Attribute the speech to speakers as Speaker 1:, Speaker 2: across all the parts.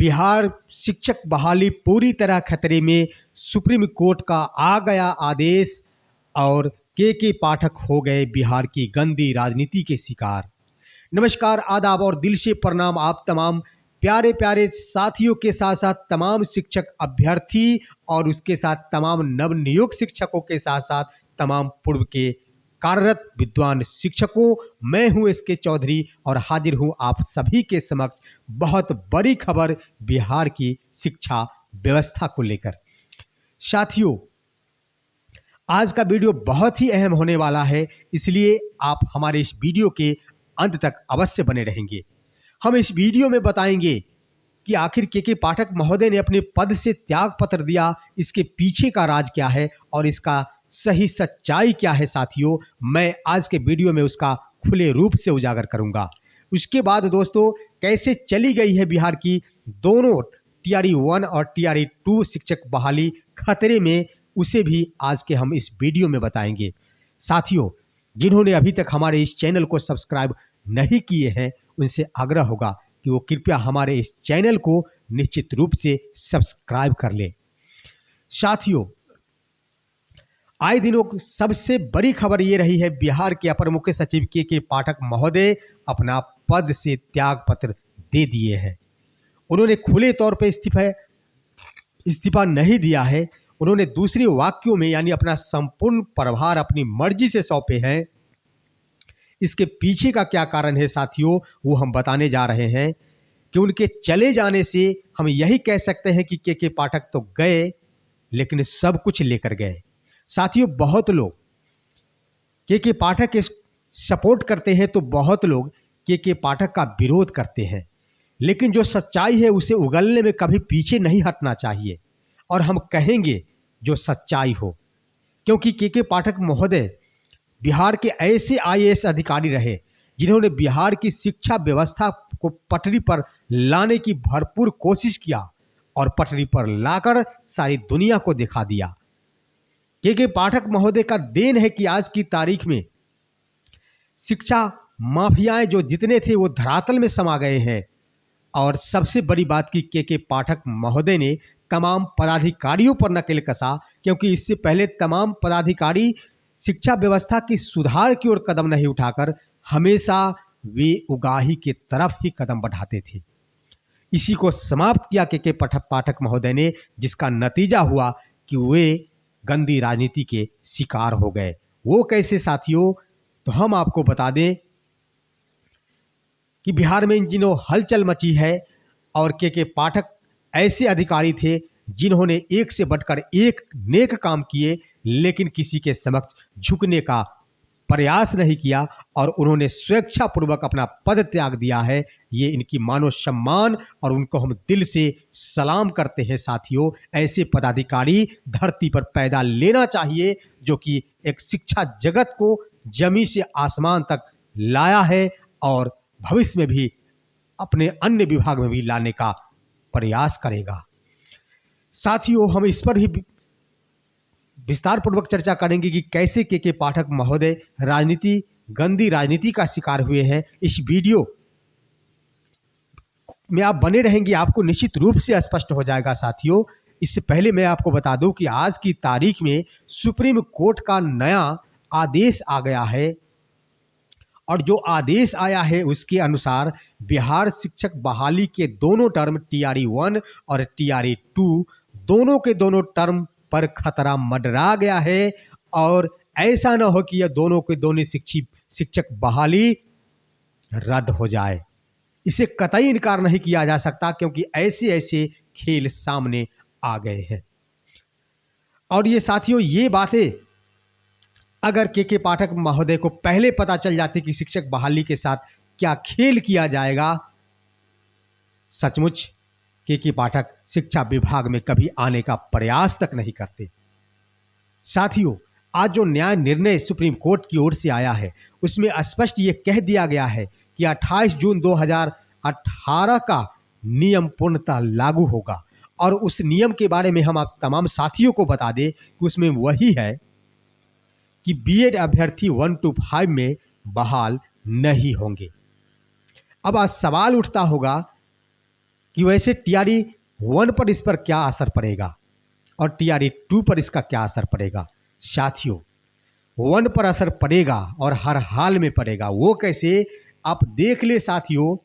Speaker 1: बिहार शिक्षक बहाली पूरी तरह खतरे में, सुप्रीम कोर्ट का आ गया आदेश और के पाठक हो गए बिहार की गंदी राजनीति के शिकार। नमस्कार, आदाब और दिल से प्रणाम आप तमाम प्यारे प्यारे साथियों के साथ साथ तमाम शिक्षक अभ्यर्थी और उसके साथ तमाम नवनियुक्त शिक्षकों के साथ साथ तमाम पूर्व के कार्यरत विद्वान शिक्षकों। मैं हूं एसके चौधरी और हाजिर हूं आप सभी के समक्ष बहुत बड़ी खबर बिहार की शिक्षा व्यवस्था को लेकर। साथियों, आज का वीडियो बहुत ही अहम होने वाला है, इसलिए आप हमारे इस वीडियो के अंत तक अवश्य बने रहेंगे। हम इस वीडियो में बताएंगे कि आखिर के पाठक महोदय ने अपने पद से त्याग पत्र दिया, इसके पीछे का राज क्या है और इसका सही सच्चाई क्या है। साथियों, मैं आज के वीडियो में उसका खुले रूप से उजागर करूंगा। उसके बाद दोस्तों, कैसे चली गई है बिहार की दोनों टीआरई 1 और टीआरई 2 शिक्षक बहाली खतरे में, उसे भी आज के हम इस वीडियो में बताएंगे। साथियों, जिन्होंने अभी तक हमारे इस चैनल को सब्सक्राइब नहीं किए हैं, उनसे आग्रह होगा कि वो कृपया हमारे इस चैनल को निश्चित रूप से सब्सक्राइब कर ले। साथियों, आए दिनों सबसे बड़ी खबर ये रही है, बिहार के अपर मुख्य सचिव के पाठक महोदय अपना पद से त्याग पत्र दे दिए हैं। उन्होंने खुले तौर पर इस्तीफा नहीं दिया है, उन्होंने दूसरे वाक्यों में यानी अपना संपूर्ण प्रभार अपनी मर्जी से सौंपे हैं। इसके पीछे का क्या कारण है साथियों, वो हम बताने जा रहे हैं कि उनके चले जाने से हम यही कह सकते हैं कि के पाठक तो गए, लेकिन सब कुछ लेकर गए। साथियों, बहुत लोग के पाठक के सपोर्ट करते हैं तो बहुत लोग के पाठक का विरोध करते हैं, लेकिन जो सच्चाई है उसे उगलने में कभी पीछे नहीं हटना चाहिए और हम कहेंगे जो सच्चाई हो, क्योंकि के पाठक महोदय बिहार के ऐसे आईएएस अधिकारी रहे जिन्होंने बिहार की शिक्षा व्यवस्था को पटरी पर लाने की भरपूर कोशिश किया और पटरी पर लाकर सारी दुनिया को दिखा दिया। के पाठक महोदय का देन है कि आज की तारीख में शिक्षा माफियाएं जो जितने थे वो धरातल में समा गए हैं। और सबसे बड़ी बात की के पाठक महोदय ने तमाम पदाधिकारियों पर नकेल कसा, क्योंकि इससे पहले तमाम पदाधिकारी शिक्षा व्यवस्था की सुधार की ओर कदम नहीं उठाकर हमेशा वे उगाही की तरफ ही कदम बढ़ाते थे। इसी को समाप्त किया के पाठक महोदय ने, जिसका नतीजा हुआ कि वे गंदी राजनीति के शिकार हो गए। वो कैसे साथियों, तो हम आपको बता दें कि बिहार में इन दिनों हलचल मची है और के पाठक ऐसे अधिकारी थे जिन्होंने एक से बढ़कर एक नेक काम किए, लेकिन किसी के समक्ष झुकने का प्रयास नहीं किया और उन्होंने स्वेच्छापूर्वक अपना पद त्याग दिया है। ये इनकी मानो सम्मान और उनको हम दिल से सलाम करते हैं। साथियों, ऐसे पदाधिकारी धरती पर पैदा लेना चाहिए जो कि एक शिक्षा जगत को जमीन से आसमान तक लाया है और भविष्य में भी अपने अन्य विभाग में भी लाने का प्रयास करेगा। साथियों, हम इस पर भी विस्तार पूर्वक चर्चा करेंगे कि कैसे के पाठक महोदय गंदी राजनीति का शिकार हुए हैं। इस वीडियो में आप बने रहेंगे, आपको निश्चित रूप से स्पष्ट हो जाएगा। साथियों, इससे पहले मैं आपको बता दूं कि आज की तारीख में सुप्रीम कोर्ट का नया आदेश आ गया है और जो आदेश आया है उसके अनुसार बिहार शिक्षक बहाली के दोनों टर्म टीआरई 1 और टीआरई 2 दोनों के दोनों टर्म पर खतरा मंडरा गया है और ऐसा न हो कि यह दोनों के दोनों शिक्षक बहाली रद्द हो जाए। इसे कतई इनकार नहीं किया जा सकता, क्योंकि ऐसे ऐसे खेल सामने आ गए हैं। और ये साथियों, ये बातें अगर के पाठक महोदय को पहले पता चल जाती कि शिक्षक बहाली के साथ क्या खेल किया जाएगा, सचमुच के पाठक शिक्षा विभाग में कभी आने का प्रयास तक नहीं करते। साथियों, आज जो न्याय निर्णय सुप्रीम कोर्ट की ओर से आया है उसमें स्पष्ट ये कह दिया गया है कि 28 जून 2018 का नियम पूर्णतः लागू होगा और उस नियम के बारे में हम आप तमाम साथियों को बता दें कि उसमें वही है कि बीएड अभ्यर्थी 1 to 5 में बहाल नहीं होंगे। अब आज सवाल उठता होगा कि वैसे टीआरई 1 पर इस पर क्या असर पड़ेगा और टीआरई 2 पर इसका क्या असर पड़ेगा। साथियों, 1 पर असर पड़ेगा और हर हाल में पड़ेगा। वो कैसे, आप देख ले साथियों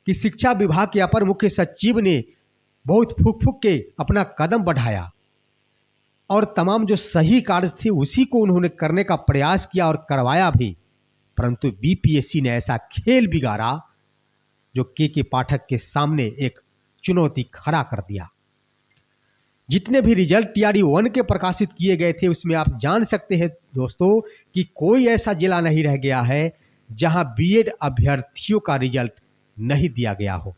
Speaker 1: कि शिक्षा विभाग के अपर मुख्य सचिव ने बहुत फूक फूक के अपना कदम बढ़ाया और तमाम जो सही कार्य थे उसी को उन्होंने करने का प्रयास किया और करवाया भी, परंतु बीपीएससी ने ऐसा खेल बिगाड़ा जो के पाठक के सामने एक चुनौती खड़ा कर दिया। जितने भी रिजल्ट टीआरई 1 के प्रकाशित किए गए थे उसमें आप जान सकते हैं दोस्तों कि कोई ऐसा जिला नहीं रह गया है जहां बीएड अभ्यर्थियों का रिजल्ट नहीं दिया गया हो।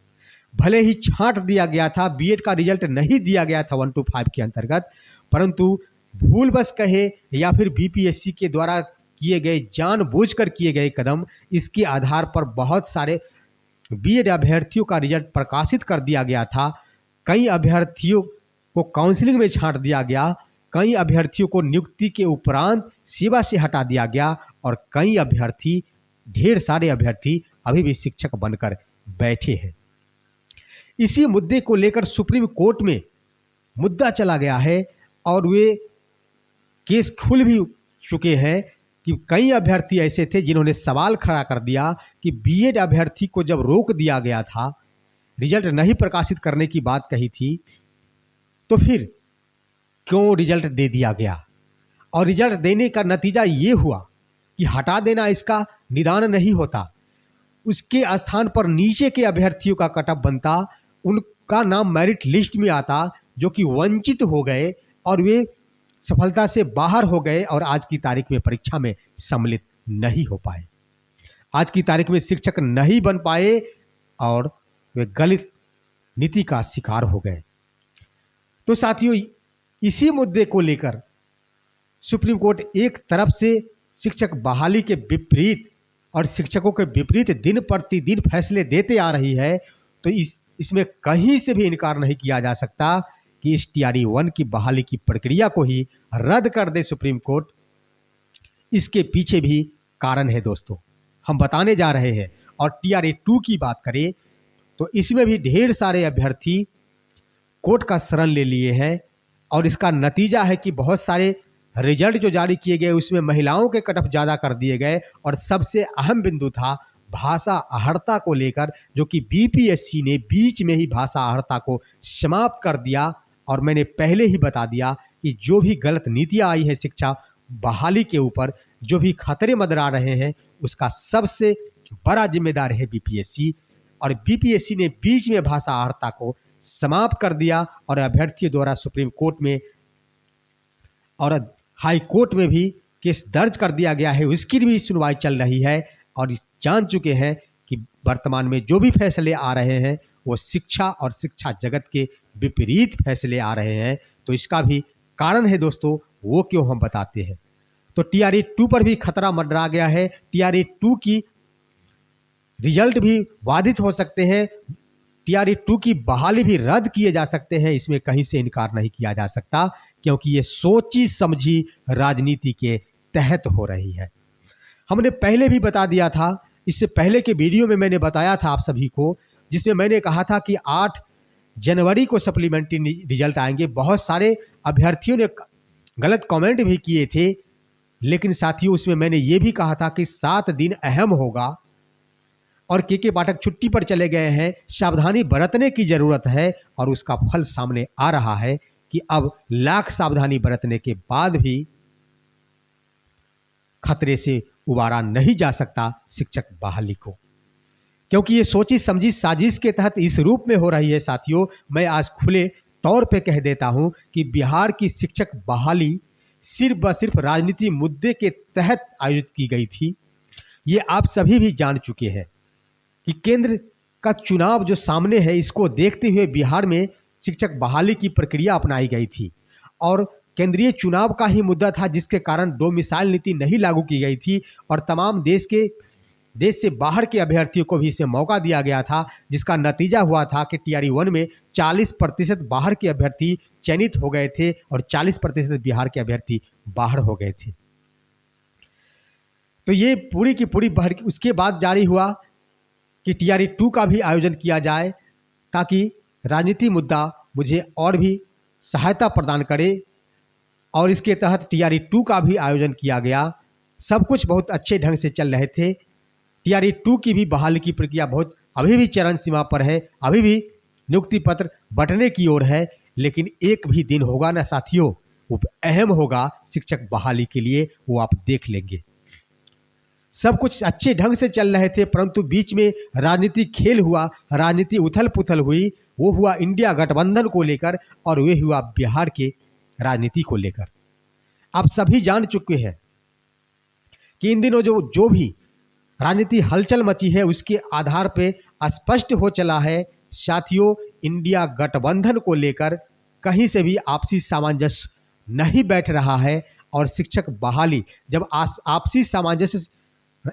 Speaker 1: भले ही छांट दिया गया था, बीएड का रिजल्ट नहीं दिया गया था 1 to 5 के अंतर्गत, परंतु भूलवश कहे या फिर बीपीएससी के द्वारा किए गए, जानबूझकर किए गए कदम, इसके आधार पर बहुत सारे बीएड अभ्यर्थियों का रिजल्ट प्रकाशित कर दिया गया था। कई अभ्यर्थियों को काउंसलिंग में छांट दिया गया, कई अभ्यर्थियों को नियुक्ति के उपरांत सेवा से हटा दिया गया और कई अभ्यर्थी, ढेर सारे अभ्यर्थी अभी भी शिक्षक बनकर बैठे हैं। इसी मुद्दे को लेकर सुप्रीम कोर्ट में मुद्दा चला गया है और वे केस खुल भी चुके हैं कि कई अभ्यर्थी ऐसे थे जिन्होंने सवाल खड़ा कर दिया कि बीएड अभ्यर्थी को जब रोक दिया गया था, रिजल्ट नहीं प्रकाशित करने की बात कही थी, तो फिर क्यों रिजल्ट दे दिया गया। और रिजल्ट देने का नतीजा ये हुआ कि हटा देना इसका निदान नहीं होता, उसके स्थान पर नीचे के अभ्यर्थियों का कटअप बनता, उनका नाम मेरिट लिस्ट में आता, जो कि वंचित हो गए और वे सफलता से बाहर हो गए और आज की तारीख में परीक्षा में सम्मिलित नहीं हो पाए, आज की तारीख में शिक्षक नहीं बन पाए और वे गलत नीति का शिकार हो गए। तो साथियों, इसी मुद्दे को लेकर सुप्रीम कोर्ट एक तरफ से शिक्षक बहाली के विपरीत और शिक्षकों के विपरीत दिन प्रतिदिन फैसले देते आ रही है, तो इसमें कहीं से भी इनकार नहीं किया जा सकता कि इस टीआरई 1 की बहाली की प्रक्रिया को ही रद्द कर दे सुप्रीम कोर्ट। इसके पीछे भी कारण है दोस्तों, हम बताने जा रहे हैं। और टीआरई 2 की बात करें तो इसमें भी ढेर सारे अभ्यर्थी कोर्ट का शरण ले लिए हैं और इसका नतीजा है कि बहुत सारे रिजल्ट जो जारी किए गए उसमें महिलाओं के कटअप ज़्यादा कर दिए गए और सबसे अहम बिंदु था भाषा अहर्ता को लेकर, जो कि बीपीएससी ने बीच में ही भाषा अहर्ता को समाप्त कर दिया। और मैंने पहले ही बता दिया कि जो भी गलत नीतियाँ आई हैं शिक्षा बहाली के ऊपर, जो भी खतरे मंडरा रहे हैं, उसका सबसे बड़ा जिम्मेदार है बीपीएससी। और बीपीएससी ने बीच में भाषा अहर्ता को समाप्त कर दिया और अभ्यर्थियों द्वारा सुप्रीम कोर्ट में और हाई कोर्ट में भी केस दर्ज कर दिया गया है, उसकी भी सुनवाई चल रही है। और जान चुके हैं कि वर्तमान में जो भी फैसले आ रहे हैं वो शिक्षा और शिक्षा जगत के विपरीत फैसले आ रहे हैं। तो इसका भी कारण है दोस्तों, वो क्यों हम बताते हैं। तो टीआरई 2 पर भी खतरा मंडरा गया है, टीआरई 2 की रिजल्ट भी बाधित हो सकते हैं, टीआरई 2 की बहाली भी रद्द किए जा सकते हैं, इसमें कहीं से इनकार नहीं किया जा सकता, क्योंकि ये सोची समझी राजनीति के तहत हो रही है। हमने पहले भी बता दिया था, इससे पहले के वीडियो में मैंने बताया था आप सभी को, जिसमें मैंने कहा था कि 8 जनवरी को सप्लीमेंट्री रिजल्ट आएंगे। बहुत सारे अभ्यर्थियों ने गलत कमेंट भी किए थे, लेकिन साथियों उसमें मैंने ये भी कहा था कि 7 दिन अहम होगा और के पाठक छुट्टी पर चले गए हैं, सावधानी बरतने की जरूरत है। और उसका फल सामने आ रहा है कि अब लाख सावधानी बरतने के बाद भी खतरे से उबारा नहीं जा सकता शिक्षक बहाली को, क्योंकि ये सोची समझी साजिश के तहत इस रूप में हो रही है। साथियों, मैं आज खुले तौर पे कह देता हूं कि बिहार की शिक्षक बहाली सिर्फ व सिर्फ राजनीति मुद्दे के तहत आयोजित की गई थी। ये आप सभी भी जान चुके हैं कि केंद्र का चुनाव जो सामने है, इसको देखते हुए बिहार में शिक्षक बहाली की प्रक्रिया अपनाई गई थी और केंद्रीय चुनाव का ही मुद्दा था, जिसके कारण डोमिसाइल नीति नहीं लागू की गई थी और तमाम देश से बाहर के अभ्यर्थियों को भी इसमें मौका दिया गया था, जिसका नतीजा हुआ था कि टीआरई 1 में 40% बाहर के अभ्यर्थी चयनित हो गए थे और 40% बिहार के अभ्यर्थी बाहर हो गए थे। तो ये पूरी की पूरी उसके बाद जारी हुआ कि टीआरई 2 का भी आयोजन किया जाए ताकि राजनीति मुद्दा मुझे और भी सहायता प्रदान करे। और इसके तहत TRE 2 का भी आयोजन किया गया। सब कुछ बहुत अच्छे ढंग से चल रहे थे। TRE 2 की भी बहाली की प्रक्रिया बहुत अभी भी चरण सीमा पर है, अभी भी नियुक्ति पत्र बंटने की ओर है। लेकिन एक भी दिन होगा ना साथियों, वो अहम होगा शिक्षक बहाली के लिए, वो आप देख लेंगे। सब कुछ अच्छे ढंग से चल रहे थे, परंतु बीच में राजनीतिक खेल हुआ, राजनीति उथल पुथल हुई। वो हुआ इंडिया गठबंधन को लेकर और वे हुआ बिहार के राजनीति को लेकर। आप सभी जान चुके हैं कि इन दिनों जो भी राजनीति हलचल मची है, उसके आधार पे स्पष्ट हो चला है साथियों, इंडिया गठबंधन को लेकर कहीं से भी आपसी सामंजस्य नहीं बैठ रहा है। और शिक्षक बहाली जब आपसी सामंजस्य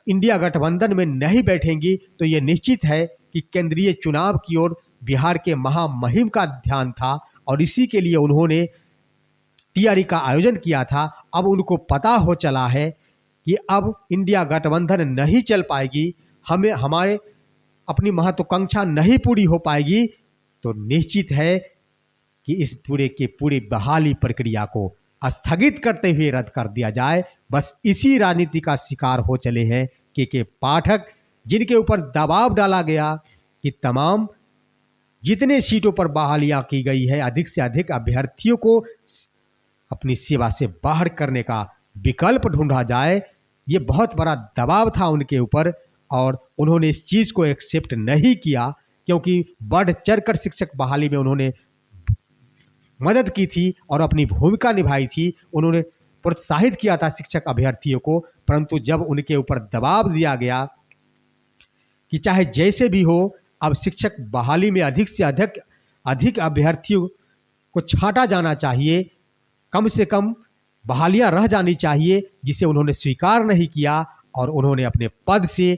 Speaker 1: इंडिया गठबंधन में नहीं बैठेंगी तो ये निश्चित है कि केंद्रीय चुनाव की ओर बिहार के महामहिम का ध्यान था और इसी के लिए उन्होंने TRE का आयोजन किया था। अब उनको पता हो चला है कि अब इंडिया गठबंधन नहीं चल पाएगी, हमारे अपनी महत्वाकांक्षा नहीं पूरी हो पाएगी, तो निश्चित है कि इस पूरे के पूरी बहाली प्रक्रिया को स्थगित करते हुए रद्द कर दिया जाए। बस इसी राजनीति का शिकार हो चले हैं के पाठक, जिनके ऊपर दबाव डाला गया कि तमाम जितने सीटों पर बहालियां की गई है, अधिक से अधिक अभ्यर्थियों को अपनी सेवा से बाहर करने का विकल्प ढूंढा जाए। ये बहुत बड़ा दबाव था उनके ऊपर और उन्होंने इस चीज को एक्सेप्ट नहीं किया, क्योंकि बढ़ चढ़कर शिक्षक बहाली में उन्होंने मदद की थी और अपनी भूमिका निभाई थी। उन्होंने प्रोत्साहित किया था शिक्षक अभ्यर्थियों को, परंतु जब उनके ऊपर दबाव दिया गया कि चाहे जैसे भी हो, अब शिक्षक बहाली में अधिक से अधिक अभ्यर्थियों को छांटा जाना चाहिए, कम से कम बहालियां रह जानी चाहिए, जिसे उन्होंने स्वीकार नहीं किया और उन्होंने अपने पद से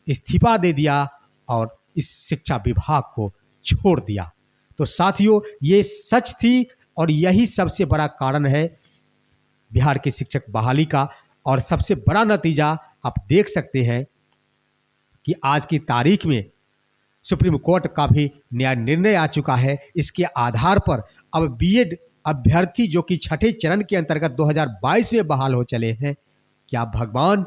Speaker 1: इस्तीफा दे दिया और इस शिक्षा विभाग को छोड़ दिया। तो साथियों, ये सच थी और यही सबसे बड़ा कारण है बिहार के शिक्षक बहाली का। और सबसे बड़ा नतीजा आप देख सकते हैं कि आज की तारीख में सुप्रीम कोर्ट का भी न्याय निर्णय आ चुका है। इसके आधार पर अब BEd अभ्यर्थी जो कि छठे चरण के अंतर्गत 2022 में बहाल हो चले हैं, क्या भगवान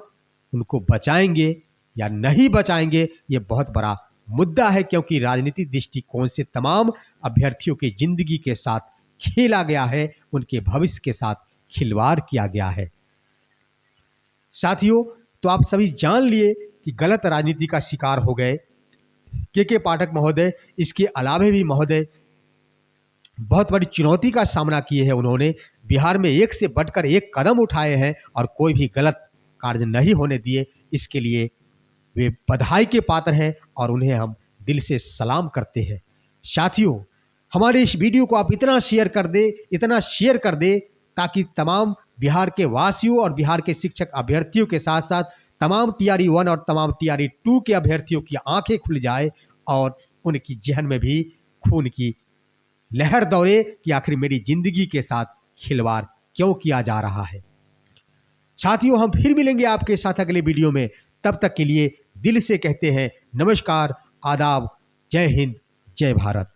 Speaker 1: उनको बचाएंगे या नहीं बचाएंगे, ये बहुत बड़ा मुद्दा है, क्योंकि राजनीतिक दृष्टिकोण से तमाम अभ्यर्थियों की जिंदगी के साथ खेला गया है, उनके भविष्य के साथ खिलवाड़ किया गया है। साथियों, तो आप सभी जान लिए कि गलत राजनीति का शिकार हो गए के पाठक महोदय। इसके अलावा भी महोदय बहुत बड़ी चुनौती का सामना किए हैं उन्होंने। बिहार में एक से बढ़कर एक कदम उठाए हैं और कोई भी गलत कार्य नहीं होने दिए। इसके लिए वे बधाई के पात्र हैं और उन्हें हम दिल से सलाम करते हैं। साथियों, हमारे इस वीडियो को आप इतना शेयर कर दे ताकि तमाम बिहार के वासियों और बिहार के शिक्षक अभ्यर्थियों के साथ साथ तमाम TRE 1 और तमाम TRE 2 के अभ्यर्थियों की आंखें खुल जाए और उनकी जहन में भी खून की लहर दौड़े कि आखिर मेरी जिंदगी के साथ खिलवाड़ क्यों किया जा रहा है। साथियों, हम फिर मिलेंगे आपके साथ अगले वीडियो में। तब तक के लिए दिल से कहते हैं नमस्कार, आदाब, जय हिंद, जय भारत।